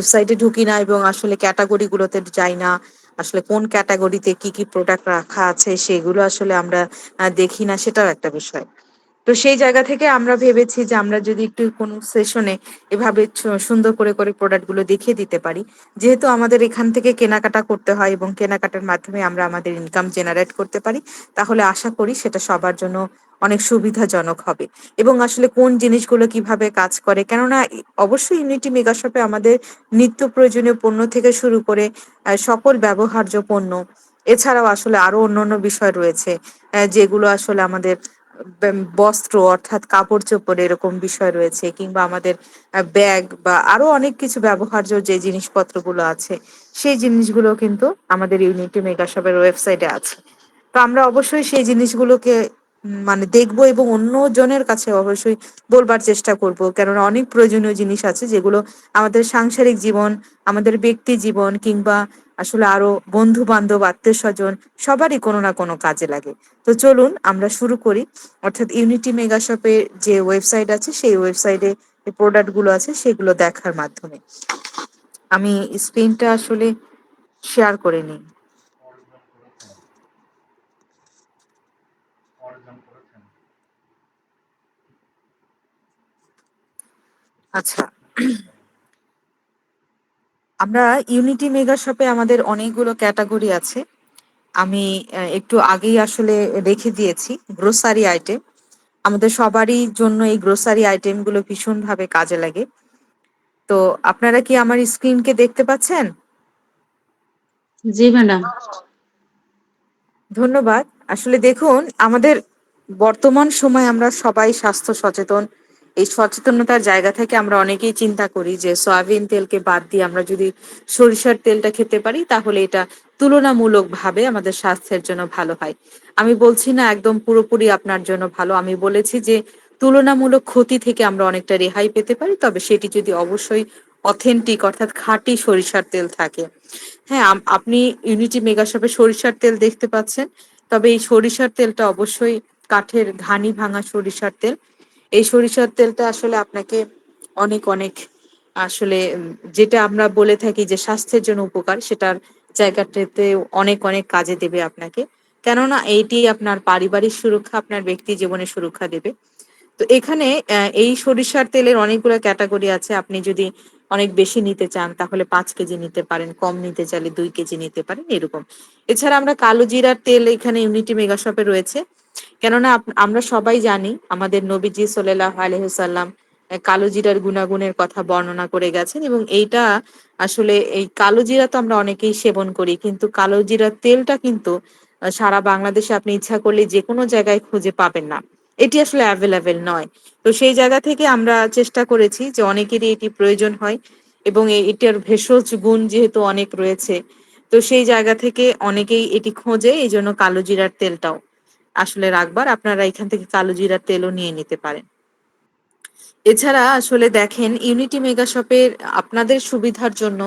ওয়েবসাইটে ঢুকি না এবং আসলে ক্যাটাগরি গুলোতে যাই না। আসলে কোন ক্যাটাগরিতে কি কি প্রোডাক্ট রাখা আছে সেগুলো আসলে আমরা দেখি না, সেটাও একটা বিষয়। তো সেই জায়গা থেকে আমরা ভেবেছি যে আমরা যদি একটু কোনো সেশনে এভাবে সুন্দর করে করে প্রোডাক্ট গুলো দেখিয়ে দিতে পারি, যেহেতু আমাদের এখান থেকে কেনাকাটা করতে হয় এবং কেনাকাটার মাধ্যমে আমরা আমাদের ইনকাম জেনারেট করতে পারি, তাহলে আশা করি সেটা সবার জন্য অনেক সুবিধাজনক হবে। এবং আসলে কোন জিনিসগুলো কিভাবে কাজ করে, কেননা অবশ্যই ইউনিটি মেগা শপে আমাদের নিত্য প্রয়োজনীয় পণ্য থেকে শুরু করে সকল ব্যবহার্য পণ্য, এছাড়াও আসলে আরো অন্যান্য বিষয় রয়েছে যেগুলো আসলে আমাদের বস্ত্র অর্থাৎ কাপড় চোপড় এরকম বিষয় রয়েছে, কিংবা আমাদের ব্যাগ বা আরো অনেক কিছু ব্যবহার্য যে জিনিসপত্রগুলো আছে, সেই জিনিসগুলো কিন্তু আমাদের ইউনিটি মেগা শপের ওয়েবসাইটে আছে। তো আমরা অবশ্যই সেই জিনিসগুলোকে মানে দেখবো এবং অন্য জনের কাছে অবশ্যই বলবার চেষ্টা করব, কেননা অনেক প্রয়োজনীয় জিনিস আছে যেগুলো আমাদের সাংসারিক জীবন, আমাদের ব্যক্তি জীবন, কিংবা আসলে আরো বন্ধু বান্ধব আত্মীয় স্বজন সবারই কোনো না কোনো কাজে লাগে। তো চলুন আমরা শুরু করি, অর্থাৎ ইউনিটি মেগা শপের যে ওয়েবসাইট আছে সেই ওয়েবসাইটে যে প্রোডাক্ট গুলো আছে সেগুলো দেখার মাধ্যমে। আমি স্ক্রিনটা আসলে শেয়ার করে নিই। আচ্ছা, আমরা ইউনিটি মেগা শপে আমাদের অনেকগুলো ক্যাটাগরি আছে। আমি একটু আগেই আসলে রেখে দিয়েছি গ্রোসারি আইটেম। আমাদের সবারই জন্য এই গ্রোসারি আইটেম গুলো ভীষণ ভাবে কাজে লাগে। তো আপনারা কি আমার স্ক্রিনকে দেখতে পাচ্ছেন? জি ম্যাডাম। ধন্যবাদ। আসলে দেখুন, আমাদের বর্তমান সময়ে আমরা সবাই স্বাস্থ্য সচেতন। এই সচেতনতার জায়গা থেকে আমরা অনেকেই চিন্তা করি যে সয়াবিন তেলকে বাদ দিয়ে আমরা যদি সরিষার তেলটা খেতে পারি তাহলে এটা তুলনামূলকভাবে আমাদের স্বাস্থ্যের জন্য ভালো হয়। আমি বলছি না একদম পুরোপুরি আপনার জন্য ভালো। আমি বলেছি যে তুলনামূলক ক্ষতি থেকে আমরা অনেকটা রেহাই পেতে পারি, তবে সেটি যদি অবশ্যই অথেন্টিক অর্থাৎ খাঁটি সরিষার তেল থাকে। হ্যাঁ, আপনি ইউনিটি মেগা শপে সরিষার তেল দেখতে পাচ্ছেন। তবে এই সরিষার তেলটা অবশ্যই কাঠের ঘানি ভাঙা সরিষার তেল। এই সরিষার তেলটা আসলে আপনাকে অনেক অনেক আসলে যেটা আমরা বলে থাকি যে স্বাস্থ্যের জন্য উপকার, সেটার জায়গাটাতে অনেক অনেক কাজে দেবে আপনাকে। কেননা এইটি আপনার পারিবারিক সুরক্ষা, আপনার ব্যক্তি জীবনের সুরক্ষা দেবে। তো এখানে এই সরিষার তেলের অনেকগুলো ক্যাটাগরি আছে। আপনি যদি অনেক বেশি নিতে চান তাহলে 5 কেজি নিতে পারেন, কম নিতে চাইলে 2 কেজি নিতে পারেন, এরকম। এছাড়া আমরা কালো জিরার তেল এখানে ইউনিটি মেগা শপে রয়েছে। কেননা আমরা সবাই জানি আমাদের নবীজি সাল্লাল্লাহু আলাইহি ওয়াসাল্লাম কালো জিরার গুণাগুণের কথা বর্ণনা করে গেছেন, এবং এইটা আসলে এই কালো জিরা তো আমরা অনেকেই সেবন করি, কিন্তু কালো জিরার তেলটা কিন্তু সারা বাংলাদেশে আপনি ইচ্ছা করলে যে কোনো জায়গায় খুঁজে পাবেন না। এটি আসলে অ্যাভেলেবেল নয়। তো সেই জায়গা থেকে আমরা চেষ্টা করেছি যে অনেকেরই এটি প্রয়োজন হয়, এবং এটার ভেষজ গুণ যেহেতু অনেক রয়েছে, তো সেই জায়গা থেকে অনেকেই এটি খোঁজে, এই জন্য কালো জিরার তেলটাও আসলে রাখবার আপনারা এখান থেকে কালো জিরার তেলও নিয়ে নিতে পারেন। এছাড়া আসলে দেখেন ইউনিটি মেগা শপের আপনাদের সুবিধার জন্য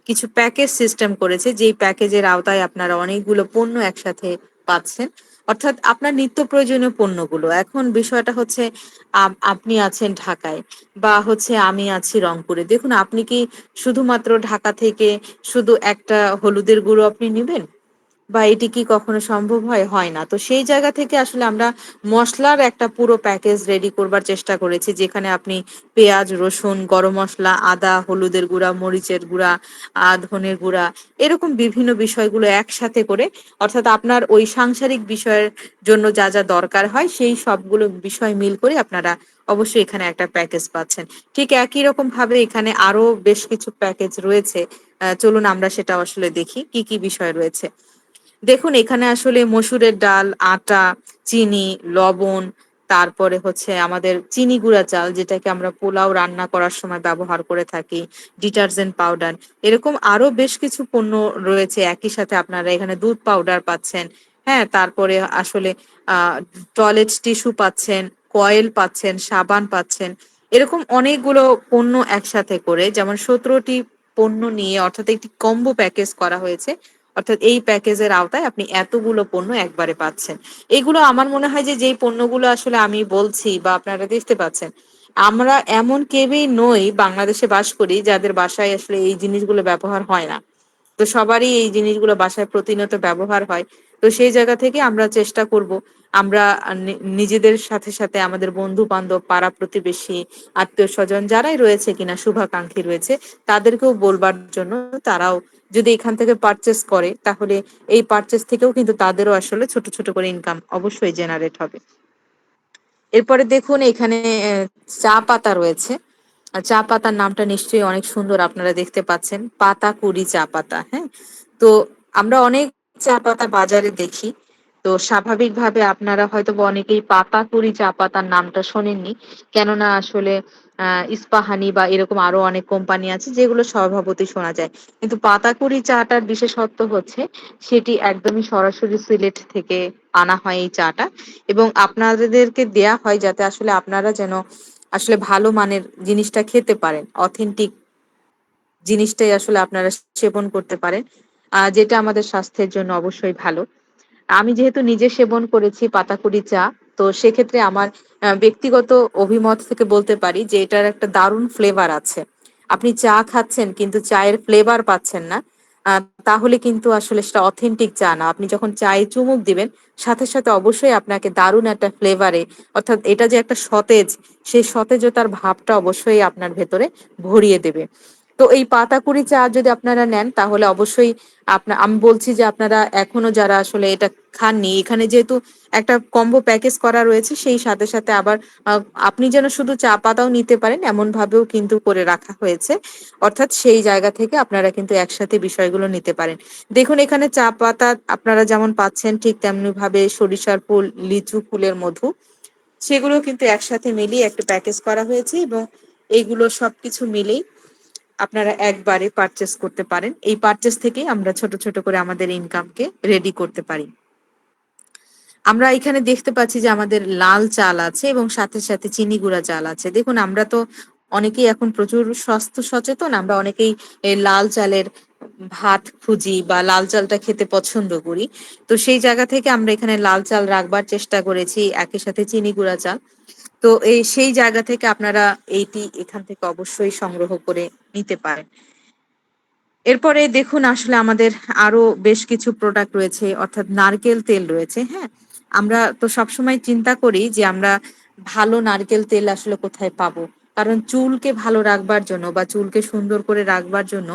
কিছু প্যাকেজ সিস্টেম করেছে, যেই প্যাকেজের আওতায় আপনারা অনেকগুলো পণ্য একসাথে পাচ্ছেন। অর্থাৎ আপনার নিত্য প্রয়োজনীয় পণ্যগুলো, এখন বিষয়টা হচ্ছে আপনি আছেন ঢাকায় বা হচ্ছে আমি আছি রংপুরে। দেখুন, আপনি কি শুধুমাত্র ঢাকা থেকে শুধু একটা হলুদের গুঁড়ো আপনি নিবেন? বা এটি কি কখনো সম্ভব হয়? হয় না। তো সেই জায়গা থেকে আসলে আমরা মসলার একটা পুরো প্যাকেজ রেডি করবার চেষ্টা করেছি, যেখানে আপনি পেঁয়াজ, রসুন, গরম মসলা, আদা, হলুদের গুঁড়া, মরিচের গুঁড়া, ধনের গুঁড়া, এরকম বিভিন্ন বিষয়গুলো একসাথে করে, অর্থাৎ আপনার ওই সাংসারিক বিষয়ের জন্য যা যা দরকার হয় সেই সবগুলো বিষয় মিল করে আপনারা অবশ্যই এখানে একটা প্যাকেজ পাচ্ছেন। ঠিক একই রকম ভাবে এখানে আরো বেশ কিছু প্যাকেজ রয়েছে। চলুন আমরা সেটা আসলে দেখি কি কি বিষয় রয়েছে। দেখুন, এখানে আসলে মসুরের ডাল, আটা, চিনি, লবণ, তারপরে হচ্ছে আমাদের চিনি গুঁড়া চাল যেটাকে আমরা পোলাও রান্না করার সময় ব্যবহার করে থাকি, ডিটারজেন্ট পাউডার, এরকম আরো বেশ কিছু পণ্য রয়েছে। একই সাথে আপনারা এখানে দুধ পাউডার পাচ্ছেন। হ্যাঁ, তারপরে আসলে টয়লেট টিস্যু পাচ্ছেন, কয়েল পাচ্ছেন, সাবান পাচ্ছেন। এরকম অনেকগুলো পণ্য একসাথে করে, যেমন 17টি পণ্য নিয়ে অর্থাৎ একটি কম্বো প্যাকেজ করা হয়েছে। অর্থাৎ এই প্যাকেজের আওতায় আপনি এতগুলো পণ্য একবারে পাচ্ছেন। এগুলো আমার মনে হয় যে যেই পণ্যগুলো আসলে আমি বলছি বা আপনারা দেখতে পাচ্ছেন, আমরা এমন কেউই নই বাংলাদেশে বাস করি যাদের বাসায় আসলে এই জিনিসগুলো ব্যবহার হয় না। তো সবারই এই জিনিসগুলো বাসায় প্রতিনিয়ত ব্যবহার হয়। তো সেই জায়গা থেকে আমরা চেষ্টা করব, আমরা নিজেদের সাথে সাথে আমাদের বন্ধু বান্ধব, পাড়া প্রতিবেশী, আত্মীয় স্বজন যারাই রয়েছে কিনা শুভাকাঙ্ক্ষী রয়েছে, তাদেরকেও বলবার জন্য। তারাও যদি এখান থেকে পারচেস করে, তাহলে এই পারচেস থেকেও কিন্তু তাদেরও আসলে ছোট ছোট করে ইনকাম অবশ্যই জেনারেট হবে। এরপরে দেখুন এখানে চা পাতা রয়েছে। আর চা পাতার নামটা নিশ্চয়ই অনেক সুন্দর, আপনারা দেখতে পাচ্ছেন, পাতাকুড়ি চা পাতা। হ্যাঁ, তো আমরা অনেক চা পাতা বাজারে দেখি। তো স্বাভাবিকভাবে আপনারা হয়তো বা অনেকেই পাতাকুড়ি চা পাতার নামটা শোনেননি, কেননা আসলে ইস্পাহানি বা এরকম আরো অনেক কোম্পানি আছে যেগুলো স্বভাবতই শোনা যায়। কিন্তু পাতাকুড়ি চাটার বিশেষত্ব হচ্ছে সেটি একদমই সরাসরি সিলেট থেকে আনা হয় এই চাটা, এবং আপনাদেরকে দেয়া হয় যাতে আসলে আপনারা যেন আসলে ভালো মানের জিনিসটা খেতে পারেন, অথেন্টিক জিনিসটাই আসলে আপনারা সেবন করতে পারেন, যেটা আমাদের স্বাস্থ্যের জন্য অবশ্যই ভালো। আমি যেহেতু নিজে সেবন করেছি পাতাকুড়ি চা, তো সেক্ষেত্রে আমার ব্যক্তিগত অভিমত থেকে বলতে পারি যে এটার একটা দারুণ ফ্লেভার আছে। আপনি চা খাচ্ছেন কিন্তু চায়ের ফ্লেভার পাচ্ছেন না, তাহলে কিন্তু আসলে সেটা অথেন্টিক চা না। আপনি যখন চায়ে চুমুক দিবেন, সাথে সাথে অবশ্যই আপনাকে দারুণ একটা ফ্লেভারে, অর্থাৎ এটা যে একটা সতেজ, সেই সতেজতার ভাবটা অবশ্যই আপনার ভেতরে ভরিয়ে দেবে। তো এই পাতাকুড়ি চা যদি আপনারা নেন, তাহলে অবশ্যই আমি বলছি যে আপনারা এখনো যারা আসলে এটা খাননি, এখানে যেহেতু একটা কম্বো প্যাকেজ করা রয়েছে, সেই সাথে সাথে আবার আপনি যেন শুধু চা পাতাও নিতে পারেন এমন ভাবেও কিন্তু করে রাখা হয়েছে। অর্থাৎ সেই জায়গা থেকে আপনারা কিন্তু একসাথে বিষয়গুলো নিতে পারেন। দেখুন এখানে চা পাতা আপনারা যেমন পাচ্ছেন, ঠিক তেমনি ভাবে সরিষার ফুল, লিচু ফুলের মধু, সেগুলো কিন্তু একসাথে মিলিয়ে একটা প্যাকেজ করা হয়েছে, এবং এইগুলো সবকিছু মিলেই আপনারা একবারে পারচেস করতে পারেন। এই পারচেস থেকেই আমরা ছোট ছোট করে আমাদের ইনকামকে রেডি করতে পারি। আমরা এখানে দেখতে পাচ্ছি যে আমাদের লাল চাল আছে এবং সাথে সাথে চিনি গুঁড়া চাল আছে। দেখুন আমরা তো অনেকেই এখন প্রচুর স্বাস্থ্য সচেতন, আমরা অনেকেই এই লাল চালের ভাত খুঁজি বা লাল চালটা খেতে পছন্দ করি। তো সেই জায়গা থেকে আমরা এখানে লাল চাল রাখবার চেষ্টা করেছি, একই সাথে চিনি গুঁড়া চাল। তো সেই জায়গা থেকে আপনারা এইটি এখান থেকে অবশ্যই সংগ্রহ করে নিতে পারেন। এরপরে দেখুন আসলে আমাদের আরো বেশ কিছু প্রোডাক্ট রয়েছে, অর্থাৎ নারকেল তেল রয়েছে। হ্যাঁ, আমরা তো সবসময় চিন্তা করি যে আমরা ভালো নারকেল তেল আসলে কোথায় পাবো, কারণ চুলকে ভালো রাখবার জন্য বা চুলকে সুন্দর করে রাখবার জন্য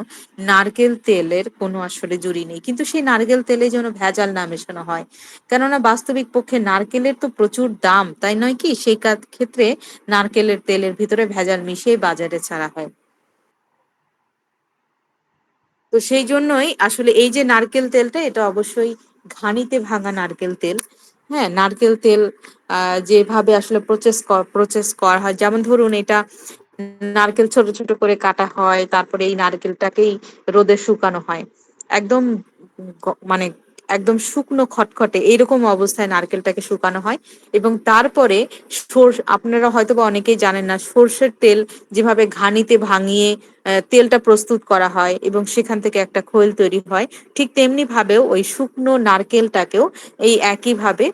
নারকেল তেলের কোনো আসলে জুড়ি নেই। কিন্তু সেই নারকেল তেলে যেন ভেজাল না মেশানো হয়, কেননা বাস্তবিক পক্ষে নারকেলের তো প্রচুর দাম, তাই নয় কি? সেই ক্ষেত্রে নারকেলের তেলের ভিতরে ভেজাল মিশিয়ে বাজারে ছাড়া হয়। তো সেই জন্যই আসলে এই যে নারকেল তেলটা, এটা অবশ্যই ঘানিতে ভাঙা নারকেল তেল। হ্যাঁ, নারকেল তেল যেভাবে আসলে প্রসেস করা হয়, যেমন ধরুন এটা নারকেল ছোট ছোট করে কাটা হয়, তারপরে এই নারকেলটাকেই রোদে শুকানো হয় একদম মানে একদম শুকনো খটখটে এইরকম অবস্থায় নারকেলটাকে শুকানো হয়। এবং তারপরে আপনারা হয়তো বা অনেকেই জানেন না, সর্ষের তেল যেভাবে ঘানিতে ভাঙিয়ে তেলটা প্রস্তুত করা হয় এবং সেখান থেকে একটা খোল তৈরি হয়, ঠিক তেমনি ভাবেও ওই শুকনো নারকেলটাকেও এই একই ভাবে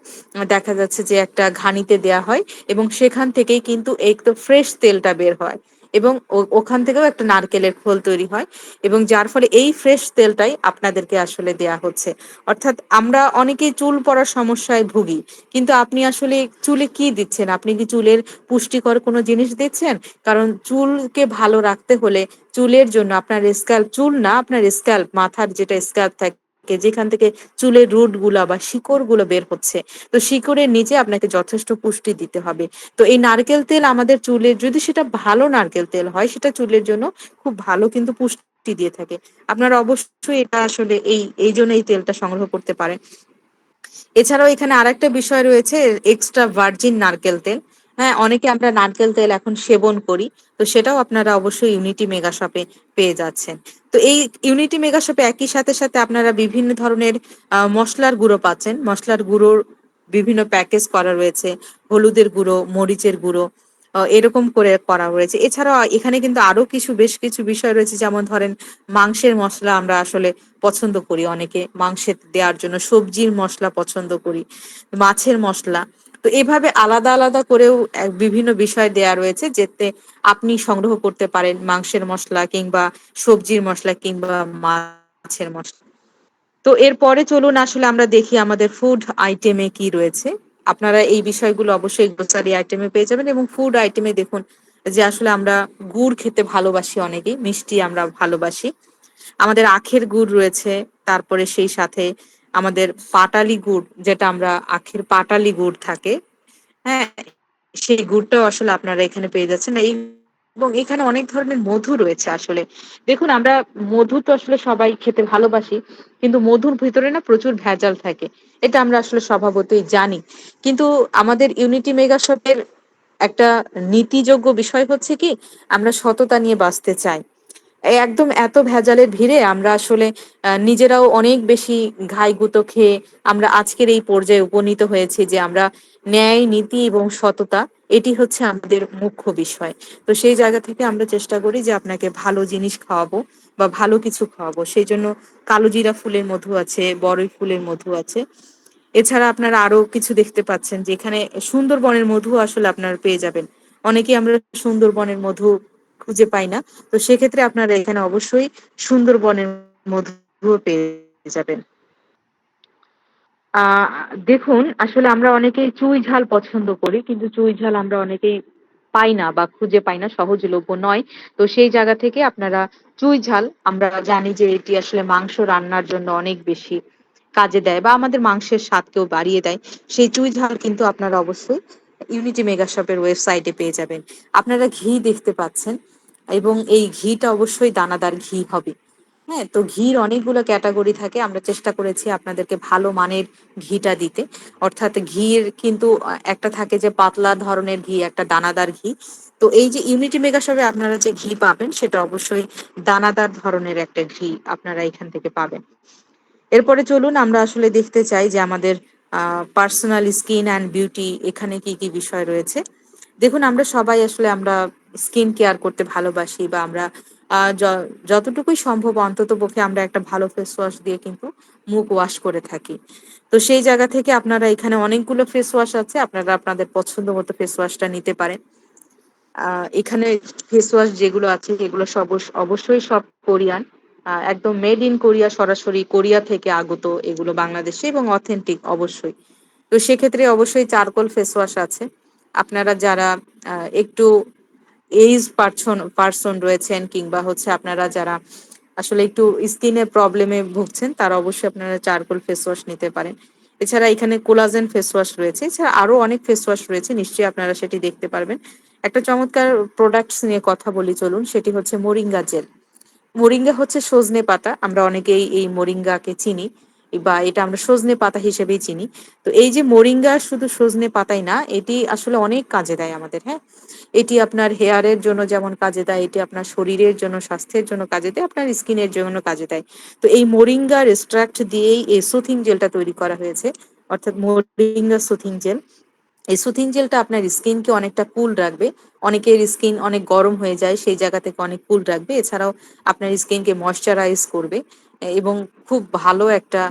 দেখা যাচ্ছে যে একটা ঘানিতে দেয়া হয়, এবং সেখান থেকেই কিন্তু এই তো ফ্রেশ তেলটা বের হয়, এবং ওখান থেকেও একটা নারকেলের খোল তৈরি হয়, এবং যার ফলে এই ফ্রেশ তেলটাই আপনাদেরকে আসলে দেয়া হচ্ছে। অর্থাৎ আমরা অনেকেই চুল পড়ার সমস্যায় ভুগি, কিন্তু আপনি আসলে চুলে কি দিচ্ছেন? আপনি কি চুলের পুষ্টিকর কোনো জিনিস দিচ্ছেন? কারণ চুলকে ভালো রাখতে হলে চুলের জন্য আপনার স্ক্যাল্প, চুল না, আপনার স্ক্যাল্প, মাথার যেটা স্ক্যাল্প থাকে যেখান থেকে চুলের রুট গুলা বা শিকড় গুলো বের হচ্ছে, তো শিকড়ের নিচে আপনাকে যথেষ্ট পুষ্টি দিতে হবে। তো এই নারকেল তেল আমাদের চুলের, যদি সেটা ভালো নারকেল তেল হয়, সেটা চুলের জন্য খুব ভালো কিন্তু পুষ্টি দিয়ে থাকে। আপনারা অবশ্যই এটা আসলে এই জন্য এই তেলটা সংগ্রহ করতে পারেন। এছাড়াও এখানে আরেকটা বিষয় রয়েছে, এক্সট্রা ভার্জিন নারকেল তেল। হ্যাঁ, অনেকে আমরা নারকেল তেল এখন সেবন করি, তো সেটাও আপনারা অবশ্যই ইউনিটি মেগা শপে পেয়ে যাচ্ছেন। তো এই ইউনিটি মেগা শপে একই সাথে সাথে আপনারা বিভিন্ন ধরনের মশলার গুঁড়ো পাচ্ছেন। মশলার গুঁড়োর বিভিন্ন প্যাকেজ করা রয়েছে, হলুদের গুঁড়ো, মরিচের গুঁড়ো, এরকম করে করা হয়েছে। এছাড়াও এখানে কিন্তু আরো বেশ কিছু বিষয় রয়েছে, যেমন ধরেন মাংসের মশলা আমরা আসলে পছন্দ করি, অনেকে মাংসে দেওয়ার জন্য সবজির মশলা পছন্দ করি, মাছের মশলা। তো তো এভাবে আলাদা আলাদা করেও বিভিন্ন বিষয় দেয়া রয়েছে, যেতে আপনি সংগ্রহ করতে পারেন মাংসের মশলা কিংবা সবজির মশলা কিংবা মাছের মশলা। তো এরপরে চলুন আসলে আমরা দেখি আমাদের ফুড আইটেমে কি রয়েছে। আপনারা এই বিষয়গুলো অবশ্যই গ্রোসারি আইটেমে পেয়ে যাবেন, এবং ফুড আইটেমে দেখুন যে আসলে আমরা গুড় খেতে ভালোবাসি, অনেকেই মিষ্টি আমরা ভালোবাসি। আমাদের আখের গুড় রয়েছে, তারপরে সেই সাথে আমাদের পাটালি গুড়, যেটা আমরা আখের পাটালি গুড় থাকে, হ্যাঁ, সেই গুড়টাও আসলে আপনারা এখানে পেয়ে যাচ্ছেন। এবং এখানে অনেক ধরনের মধু রয়েছে আসলে। দেখুন, আমরা মধু তো আসলে সবাই খেতে ভালোবাসি, কিন্তু মধুর ভিতরে না প্রচুর ভেজাল থাকে। এটা আমরা আসলে স্বভাবতই জানি। কিন্তু আমাদের ইউনিটি মেগা শপের একটা নীতিযোগ্য বিষয় হচ্ছে কি, আমরা সততা নিয়ে বাঁচতে চাই। এই একদম এত ভেজালের ভিড়ে আমরা আসলে নিজেরাও অনেক বেশি ঘাই-গুঁতো খেয়ে আমরা আজকের এই পর্যায়ে উপনীত হয়েছি যে আমরা ন্যায়, নীতি এবং সততা, এটি হচ্ছে আমাদের মুখ্য বিষয়। তো সেই জায়গা থেকে আমরা চেষ্টা করি যে আপনাকে ভালো জিনিস খাওয়াবো বা ভালো কিছু খাওয়াবো। সেইজন্য কালোজিরা ফুলের মধু আছে, বড়ই ফুলের মধু আছে। এছাড়া আপনারা আরো কিছু দেখতে পাচ্ছেন যে এখানে সুন্দরবনের মধু আসলে আপনারা পেয়ে যাবেন। অনেকেই আমরা সুন্দরবনের মধু খুঁজে পাই না। তো সেক্ষেত্রে আপনারা এখানে অবশ্যই সুন্দরবনের মধুও পেয়ে যাবেন। আহ দেখুন, আসলে আমরা অনেকেই চুই ঝাল পছন্দ করি, কিন্তু চুই ঝাল আমরা অনেকেই পাই না বা খুঁজে পাই না, সহজলভ্য নয়। তো সেই জায়গা থেকে আপনারা চুই ঝাল, আমরা জানি যে এটি আসলে মাংস রান্নার জন্য অনেক বেশি কাজে দেয় বা আমাদের মাংসের স্বাদকেও বাড়িয়ে দেয়। সেই চুই ঝাল কিন্তু আপনারা অবশ্যই ইউনিটি মেগা শপের ওয়েবসাইটে পেয়ে যাবেন। আপনারা ঘি দেখতে পাচ্ছেন, এবং এই ঘিটা অবশ্যই দানাদার ঘি হবে। হ্যাঁ, তো ঘির অনেকগুলো ক্যাটাগরি থাকে। আমরা চেষ্টা করেছি আপনাদেরকে ভালো মানের ঘিটা দিতে। অর্থাৎ ঘির কিন্তু একটা থাকে যে পাতলা ধরনের ঘি, একটা দানাদার ঘি। তো এই যে ইউনিটি মেগা শপে আপনারা যে ঘি পাবেন, সেটা অবশ্যই দানাদার ধরনের একটা ঘি আপনারা এখান থেকে পাবেন। এরপরে চলুন আমরা আসলে দেখতে চাই যে আমাদের পার্সোনাল স্কিন অ্যান্ড বিউটি এখানে কি কি বিষয় রয়েছে। দেখুন, আমরা সবাই আসলে আমরা স্কিন কেয়ার করতে ভালোবাসি, বা আমরা যতটুকুই সম্ভব অন্তত পক্ষে আমরা একটা ভালো ফেস ওয়াশ দিয়ে কিন্তু মুখ ওয়াশ করে থাকি। তো সেই জায়গা থেকে আপনারা এখানে অনেকগুলো ফেস ওয়াশ আছে, আপনারা আপনাদের পছন্দ মতো ফেস ওয়াশটা নিতে পারেন। এখানে ফেস ওয়াশ যেগুলো আছে এগুলো সব অবশ্যই সব কোরিয়ান, একদম মেড ইন কোরিয়া, সরাসরি কোরিয়া থেকে আগত এগুলো বাংলাদেশে, এবং অথেন্টিক অবশ্যই। তো সেক্ষেত্রে অবশ্যই চারকোল ফেস ওয়াশ আছে। আপনারা যারা একটু এইজ পারসন পারসন রয়েছেন, কিংবা হচ্ছে আপনারা যারা আসলে একটু স্কিনের প্রবলেমে ভুগছেন, তারা অবশ্যই আপনারা চারকোল ফেস ওয়াশ নিতে পারেন। এছাড়া এখানে কোলাজেন ফেস ওয়াশ রয়েছে, এছাড়া আরো অনেক ফেস ওয়াশ রয়েছে, নিশ্চয়ই আপনারা সেটি দেখতে পারবেন। একটা চমৎকার প্রোডাক্টস নিয়ে কথা বলি চলুন, সেটি হচ্ছে মোরিঙ্গা জেল। মোরিঙ্গা হচ্ছে সজনে পাতা, আমরা অনেকেই এই মোরিঙ্গাকে চিনি, বা এটা আমরা সজনে পাতা হিসেবেই চিনি। তো এই যে মোরিঙ্গা শুধু সজনে পাতাই না, এটি আসলে অনেক কাজে দেয় আমাদের। হ্যাঁ, এটি আপনার হেয়ারের জন্য যেমন কাজে দেয়, এটি আপনার শরীরের জন্য, স্বাস্থ্যের জন্য কাজে দেয়, আপনার স্কিনের জন্য কাজে দেয়। তো এই মোরিঙ্গার এক্সট্রাক্ট দিয়েই এই সুথিং জেলটা তৈরি করা হয়েছে, অর্থাৎ মোরিঙ্গা সুথিং জেল। এই সুথিং জেলটা আপনার স্কিনকে অনেকটা কুল রাখবে। অনেকের স্কিন অনেক গরম হয়ে যায়, সেই জায়গা থেকে অনেক কুল রাখবে। এছাড়াও আপনার স্কিনকে ময়শ্চারাইজ করবে, এবং খুব ভালো একটা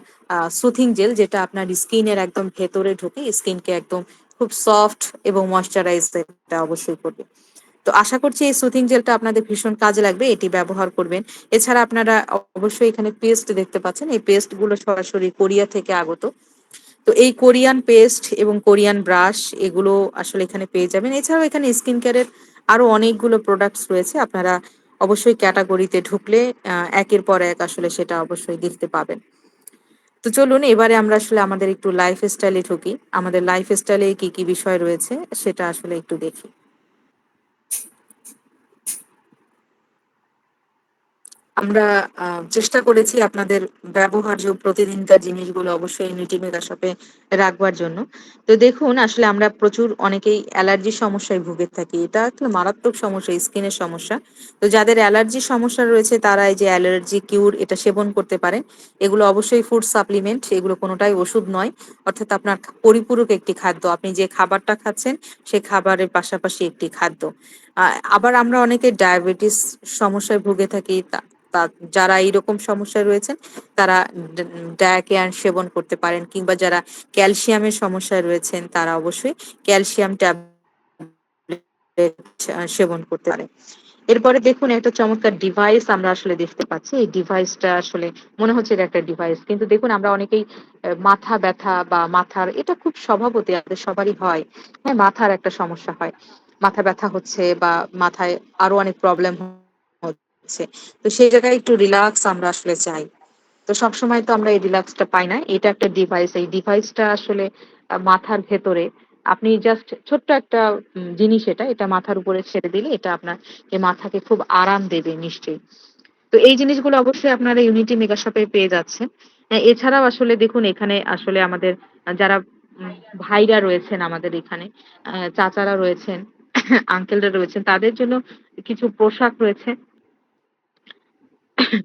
সুথিং জেল, যেটা আপনার স্কিনের একদম ভেতরে ঢুকে স্কিনকে একদম খুব সফট এবং ময়শ্চারাইজ এটা অবশ্যই করবে। তো আশা করছি এই সুথিং জেলটা আপনাদের ভীষণ কাজে লাগবে, এটি ব্যবহার করবেন। এছাড়া আপনারা অবশ্যই এখানে পেস্ট দেখতে পাচ্ছেন, এই পেস্ট গুলো সরাসরি কোরিয়া থেকে আগত। তো এই কোরিয়ান পেস্ট এবং কোরিয়ান ব্রাশ এগুলো আসলে এখানে পেয়ে যাবেন। এছাড়াও এখানে স্কিন কেয়ারের আরো অনেকগুলো প্রোডাক্টস রয়েছে, আপনারা অবশ্যই ক্যাটাগরিতে ঢুকলে একের পর এক আসলে সেটা অবশ্যই দেখতে পাবেন। তো চলুন এবারে আমরা আসলে আমাদের একটু লাইফ স্টাইলে ঢুকি। আমাদের লাইফ স্টাইলে কি কি বিষয় রয়েছে সেটা আসলে একটু দেখি। আমরা চেষ্টা করেছি আপনাদের ব্যবহার্য প্রতিদিনকার জিনিসগুলো অবশ্যই ইউনিটি মেগা শপে রাখবার জন্য। তো দেখুন, আসলে আমরা প্রচুর অনেকেই অ্যালার্জির সমস্যায় ভুগে থাকি, এটা একটা মারাত্মক সমস্যা, স্কিনের সমস্যা। তো যাদের অ্যালার্জির সমস্যা রয়েছে তারা এই যে অ্যালার্জি কিউর এটা সেবন করতে পারেন। এগুলো অবশ্যই ফুড সাপ্লিমেন্ট, এগুলো কোনোটাই ওষুধ নয়। অর্থাৎ আপনার পরিপূরক একটি খাদ্য, আপনি যে খাবারটা খাচ্ছেন সেই খাবারের পাশাপাশি একটি খাদ্য। আবার আমরা অনেকে ডায়াবেটিস সমস্যায় ভুগে থাকি, বা যারা এইরকম সমস্যায় রয়েছেন তারা ডায়াকেয়ান সেবন করতে পারেন, কিংবা যারা ক্যালসিয়ামের সমস্যায় রয়েছেন তারা অবশ্যই ক্যালসিয়াম ট্যাবলেট সেবন করতে পারেন। এরপরে দেখুন একটা চমৎকার ডিভাইস আমরা আসলে দেখতে পাচ্ছি। এই ডিভাইসটা আসলে মনে হচ্ছে এটা একটা ডিভাইস, কিন্তু দেখুন আমরা অনেকেই মাথা ব্যথা বা মাথার, এটা খুব স্বভাবতই আমাদের সবারই হয়। হ্যাঁ, মাথার একটা সমস্যা হয়, মাথা ব্যথা হচ্ছে বা মাথায় আরো অনেক প্রবলেম হচ্ছে। তো সেই জায়গায় একটু রিল্যাক্স আমরা আসলে চাই। তো সবসময় তো আমরা এই রিল্যাক্সটা পাই না। এটা একটা ডিভাইস, এই ডিভাইসটা আসলে মাথার ভেতরে আপনি জাস্ট ছোট্ট একটা জিনিস, এটা এটা মাথার উপরে ছেড়ে দিলে এটা আপনার এই মাথাকে খুব আরাম দেবে নিশ্চয়ই। তো এই জিনিসগুলো অবশ্যই আপনারা ইউনিটি মেগা শপে পেয়ে যাচ্ছেন। এছাড়াও আসলে দেখুন এখানে আসলে আমাদের যারা উম, ভাইরা রয়েছেন আমাদের এখানে, চাচারা রয়েছেন, আঙ্কেলরা রয়েছেন, তাদের জন্য কিছু পোশাক রয়েছে,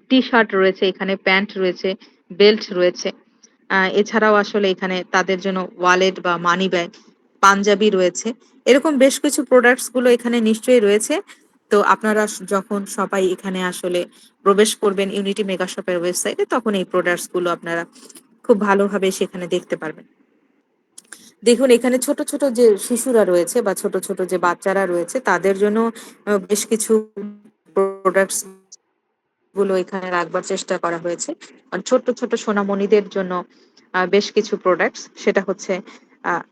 টি শার্ট রয়েছে, এখানে প্যান্ট রয়েছে, বেল্ট রয়েছে। এছাড়াও আসলে এখানে তাদের জন্য ওয়ালেট বা মানি ব্যাগ, পাঞ্জাবি রয়েছে। এরকম বেশ কিছু প্রোডাক্টস গুলো এখানে নিশ্চয়ই রয়েছে। তো আপনারা যখন সবাই এখানে আসলে প্রবেশ করবেন ইউনিটি মেগা শপের ওয়েবসাইটে, তখন এই প্রোডাক্টস গুলো আপনারা খুব ভালোভাবে সেখানে দেখতে পারবেন। দেখুন এখানে ছোট ছোট যে শিশুরা রয়েছে বা ছোট ছোট যে বাচ্চারা রয়েছে তাদের জন্য বেশ কিছু প্রোডাক্টস গুলো এখানে রাখবার চেষ্টা করা হয়েছে। আর ছোট্ট ছোট সোনামণিদের জন্য বেশ কিছু প্রোডাক্টস, সেটা হচ্ছে আহ,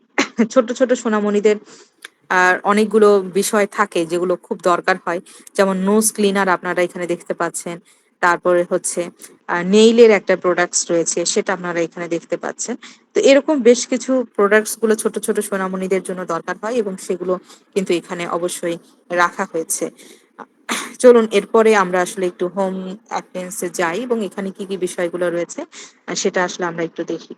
ছোট্ট ছোট সোনামণিদের আর অনেকগুলো বিষয় থাকে যেগুলো খুব দরকার হয়। যেমন নোজ ক্লিনার আপনারা এখানে দেখতে পাচ্ছেন, তারপরে হচ্ছে নেইলের একটা প্রোডাক্টস রয়েছে, সেটা আপনারা এখানে দেখতে পাচ্ছেন। তো এরকম বেশ কিছু প্রোডাক্টস গুলো ছোট ছোট সোনামণিদের জন্য দরকার হয় এবং সেগুলো কিন্তু এখানে অবশ্যই রাখা হয়েছে। চলুন এরপরে আমরা আসলে একটু হোম অ্যাপ্লায়েন্সে যাই এবং এখানে কি কি বিষয়গুলো রয়েছে সেটা আসলে আমরা একটু দেখি।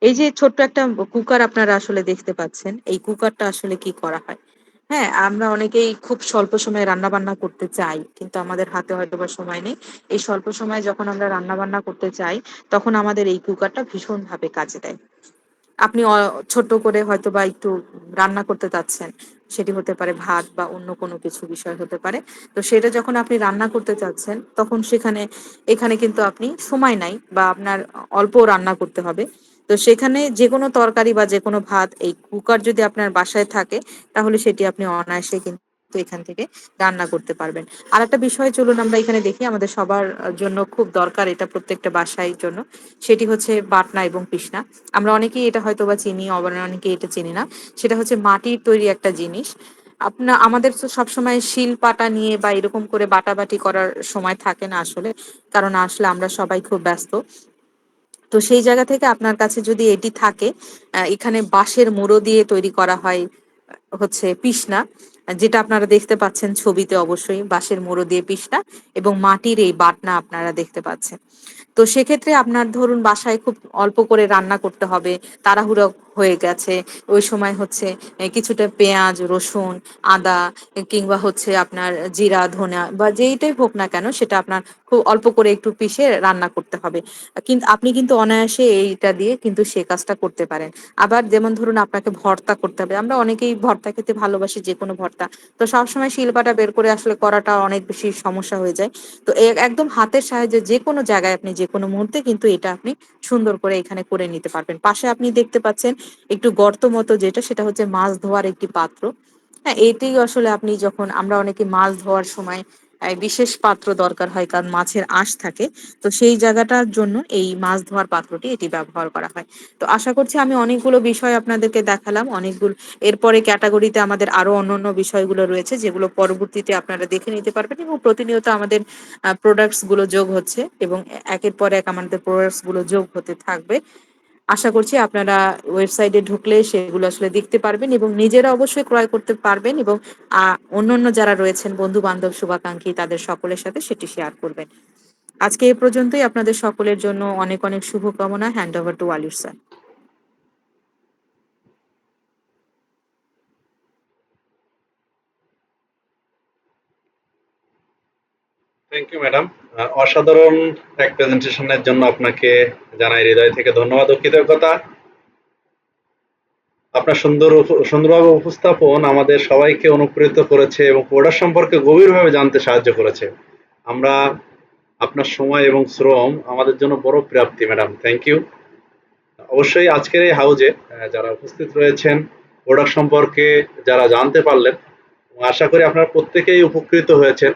এই যে ছোট্ট একটা কুকার আপনারা আসলে দেখতে পাচ্ছেন, এই কুকারটা আসলে কি করা হয়? হ্যাঁ, আমরা অনেকেই খুব স্বল্প সময়ে রান্না বান্না করতে চাই, কিন্তু আমাদের হাতে হয়তো বা সময় নেই। এই স্বল্প সময়ে যখন আমরা রান্না বান্না করতে চাই, তখন আমাদের এই কুকারটা ভীষণ ভাবে কাজে দেয়। আপনি ছোট্ট করে হয়তো বা একটু রান্না করতে চাচ্ছেন, সেটি হতে পারে ভাত বা অন্য কোনো কিছু বিষয় হতে পারে। তো সেটা যখন আপনি রান্না করতে চাচ্ছেন, তখন এখানে কিন্তু আপনি সময় নাই বা আপনার অল্প রান্না করতে হবে। তো সেখানে যে কোনো তরকারি বা যে কোনো ভাত, এই কুকার যদি আপনার বাসায় থাকে, তাহলে সেটি আপনি অনায়াসে কিন্তু এখান থেকে রান্না করতে পারবেন। আর একটা বিষয় চলুন আমরা এখানে দেখি, আমাদের সবার জন্য খুব দরকার এটা প্রত্যেকটা বাসায় জন্য, সেটি হচ্ছে বাটনা এবং পিষনা। আমরা অনেকেই এটা হয়তো বা চিনি, আবার অনেকেই এটা চিনি না। সেটা হচ্ছে মাটির তৈরি একটা জিনিস। আমাদের তো সবসময় শিল পাটা নিয়ে বা এরকম করে বাটাবাটি করার সময় থাকে না আসলে, কারণ আসলে আমরা সবাই খুব ব্যস্ত। তো সেই জায়গা থেকে আপনার কাছে যদি এটি থাকে, এখানে বাঁশের মুড়ো দিয়ে তৈরি করা হয় হচ্ছে পিষনা, যেটা আপনারা দেখতে পাচ্ছেন ছবিতে, অবশ্যই বাঁশের মুড়ো দিয়ে পিষনা এবং মাটির এই বাটনা আপনারা দেখতে পাচ্ছেন। তো সেক্ষেত্রে আপনার ধরুন বাসায় খুব অল্প করে রান্না করতে হবে, তাড়াহুড়ো হয়ে গেছে, ওই সময় হচ্ছে কিছুটা পেঁয়াজ, রসুন, আদা, কিংবা হচ্ছে আপনার জিরা, ধনিয়া বা যেইটাই হোক না কেন, সেটা আপনার খুব অল্প করে একটু পিষে রান্না করতে হবে। কিন্তু আপনি কিন্তু অনায়াসে এইটা দিয়ে কিন্তু সে কাজটা করতে পারেন। আবার যেমন ধরুন আপনাকে ভর্তা করতে হবে, আমরা অনেকেই ভর্তা খেতে ভালোবাসি, যে কোনো ভর্তা। তো সবসময় শিলপাটা বের করে আসলে করাটা অনেক বেশি সমস্যা হয়ে যায়। তো একদম হাতের সাহায্যে যে কোনো জায়গায় আপনি যে কোনো মুহূর্তে কিন্তু এটা আপনি সুন্দর করে এখানে করে নিতে পারবেন। পাশে আপনি দেখতে পাচ্ছেন একটু গর্ত মতো, যেটা সেটা হচ্ছে মাছ ধোয়ার একটি পাত্র। হ্যাঁ, এটি আসলে আপনি যখন, আমরা অনেকে মাছ ধোয়ার সময় বিশেষ পাত্র দরকার হয়, কারণ মাছের আঁশ থাকে। তো সেই জায়গাটার জন্য এই মাছ ধোয়ার পাত্রটি এটি ব্যবহার করা হয়। তো আশা করছি আমি অনেকগুলো বিষয় আপনাদেরকে দেখালাম, অনেকগুলো। এরপরে ক্যাটাগরিতে আমাদের আরো অন্যান্য বিষয়গুলো রয়েছে, যেগুলো পরবর্তীতে আপনারা দেখে নিতে পারবেন, এবং প্রতিনিয়ত আমাদের প্রোডাক্টস গুলো যোগ হচ্ছে এবং একের পর এক আমাদের প্রোডাক্টস গুলো যোগ হতে থাকবে। আশা করছি আপনারা ওয়েবসাইটে ঢুকলে সেগুলো আসলে দেখতে পারবেন এবং নিজেরা অবশ্যই ক্রয় করতে পারবেন, এবং অন্যান্য যারা রয়েছেন বন্ধু বান্ধব শুভাকাঙ্ক্ষী তাদের সকলের সাথে সেটি শেয়ার করবেন। আজকে এ পর্যন্তই। আপনাদের সকলের জন্য অনেক অনেক শুভকামনা। হ্যান্ড ওভার টু ওয়ালির স্যার। Thank you madam. অসাধারণ এক প্রেজেন্টেশনের জন্য আপনাকে জানাই হৃদয় থেকে ধন্যবাদ ও কৃতজ্ঞতা। আপনার সুন্দরভাবে উপস্থাপন আমাদের সবাইকে অনুপ্রেরিত করেছে এবং প্রোডাক্ট সম্পর্কে গভীরভাবে জানতে সাহায্য করেছে। আমরা আপনার সময় এবং শ্রম আমাদের জন্য বড় প্রাপ্তি ম্যাডাম। Thank you. অবশ্যই আজকের এই হাউজে যারা উপস্থিত রয়েছেন, প্রোডাক্ট সম্পর্কে যারা জানতে পারলেন, আশা করি আপনারা প্রত্যেকেই উপকৃত হয়েছেন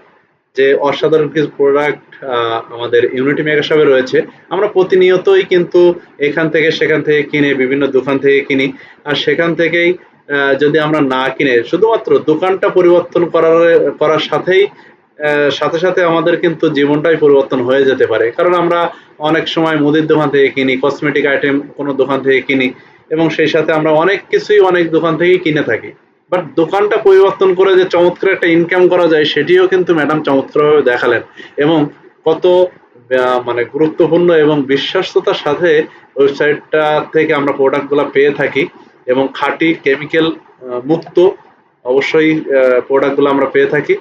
যে অসাধারণ কিছু প্রোডাক্ট আমাদের ইউনিটি মেগা শপে রয়েছে। আমরা প্রতিনিয়তই কিন্তু এখান থেকে সেখান থেকে কিনে, বিভিন্ন দোকান থেকে কিনি। আর সেখান থেকেই যদি আমরা না কিনে শুধুমাত্র দোকানটা পরিবর্তন করার সাথে সাথে আমাদের কিন্তু জীবনটাই পরিবর্তন হয়ে যেতে পারে। কারণ আমরা অনেক সময় মুদির দোকান থেকে কিনি, কসমেটিক আইটেম কোনো দোকান থেকে কিনি এবং সেই সাথে আমরা অনেক কিছুই অনেক দোকান থেকেই কিনে থাকি। বাট দোকানটা পরিবর্তন করে যে চমৎকার একটা ইনকাম করা যায় সেটিও কিন্তু ম্যাডাম চমৎকারভাবে দেখালেন এবং কত মানে গুরুত্বপূর্ণ এবং বিশ্বস্ততার সাথে ওয়েবসাইটটা থেকে আমরা প্রোডাক্টগুলো পেয়ে থাকি এবং খাঁটি কেমিক্যাল মুক্ত অবশ্যই প্রোডাক্টগুলো আমরা পেয়ে থাকি।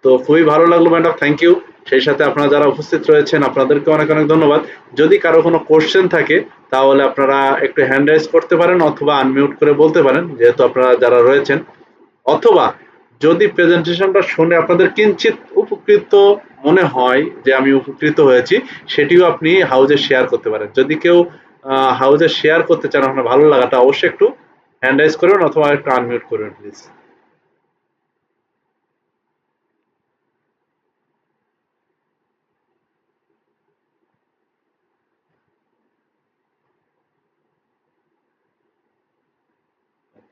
তো খুবই ভালো লাগলো ম্যাডাম, থ্যাংক ইউ। সেই সাথে আপনারা যারা উপস্থিত রয়েছেন আপনাদেরকে অনেক অনেক ধন্যবাদ। যদি কারো কোনো কোশ্চেন থাকে তাহলে আপনারা একটু হ্যান্ড রাইজ করতে পারেন অথবা আনমিউট করে বলতে পারেন, যেহেতু আপনারা যারা রয়েছেন। অথবা যদি প্রেজেন্টেশনটা শুনে আপনাদের কিঞ্চিত উপকৃত মনে হয় যে আমি উপকৃত হয়েছি, সেটিও আপনি হাউজে শেয়ার করতে পারেন। যদি কেউ হাউজে শেয়ার করতে চান আপনার ভালো লাগাটা, অবশ্যই একটু হ্যান্ড রাইজ করবেন অথবা একটু আনমিউট করবেন প্লিজ।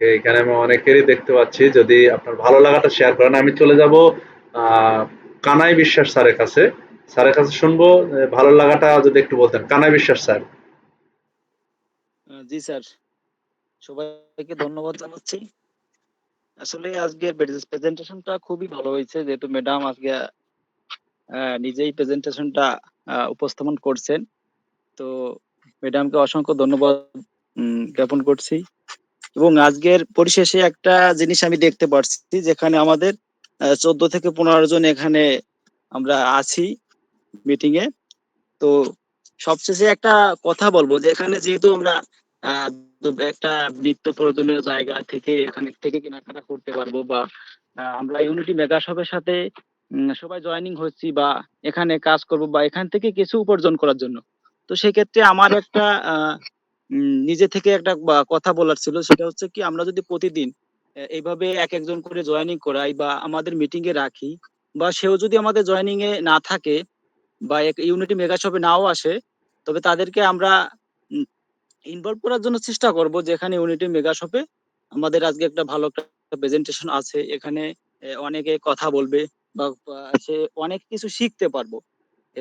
এখানে আমি অনেকেরই দেখতে পাচ্ছি, যদি আপনার ভালো লাগাটা শেয়ার করেন। আমি চলে যাব কানাই বিশ্বাস স্যারের কাছে। স্যারের কাছে শুনবো ভালো লাগাটা যদি একটু বলতেন। কানাই বিশ্বাস স্যার। জি স্যার, সবাইকে ধন্যবাদ জানাচ্ছি। আসলে আজকের প্রেজেন্টেশনটা খুবই ভালো হয়েছে, যেহেতু ম্যাডাম আজকে নিজেই প্রেজেন্টেশনটা উপস্থাপন করছেন। তো ম্যাডামকে অসংখ্য ধন্যবাদ জ্ঞাপন করছি। এবং আজকের পরিশেষে একটা জিনিস আমি দেখতে পাচ্ছি, যেখানে আমাদের 14 থেকে 15 জন এখানে আমরা আছি মিটিং এ। তো সবশেষে একটা কথা বলবো, যে এখানে যেহেতু আমরা আহ, একটা নিত্য প্রয়োজনীয় জায়গা থেকে এখানে থেকে কেনাকাটা করতে পারবো, বা আমরা ইউনিটি মেগা শপের সাথে সবাই জয়েনিং হচ্ছি, বা এখানে কাজ করব, বা এখান থেকে কিছু উপার্জন করার জন্য। তো সেক্ষেত্রে আমার একটা নিজে থেকে একটা কথা বলার ছিল, সেটা হচ্ছে কি, আমরা যদি প্রতিদিন এইভাবে এক একজন করে জয়েনিং করাই বা আমাদের মিটিং এ রাখি, বা সেও যদি আমাদের জয়েনিং এ না থাকে বা ইউনিটি মেগা শপে নাও আসে, তবে তাদেরকে আমরা ইনভলভ করার জন্য চেষ্টা করব, যেখানে ইউনিটি মেগা শপে আমাদের আজকে একটা ভালো একটা প্রেজেন্টেশন আছে, এখানে অনেকে কথা বলবে, বা সে অনেক কিছু শিখতে পারবো।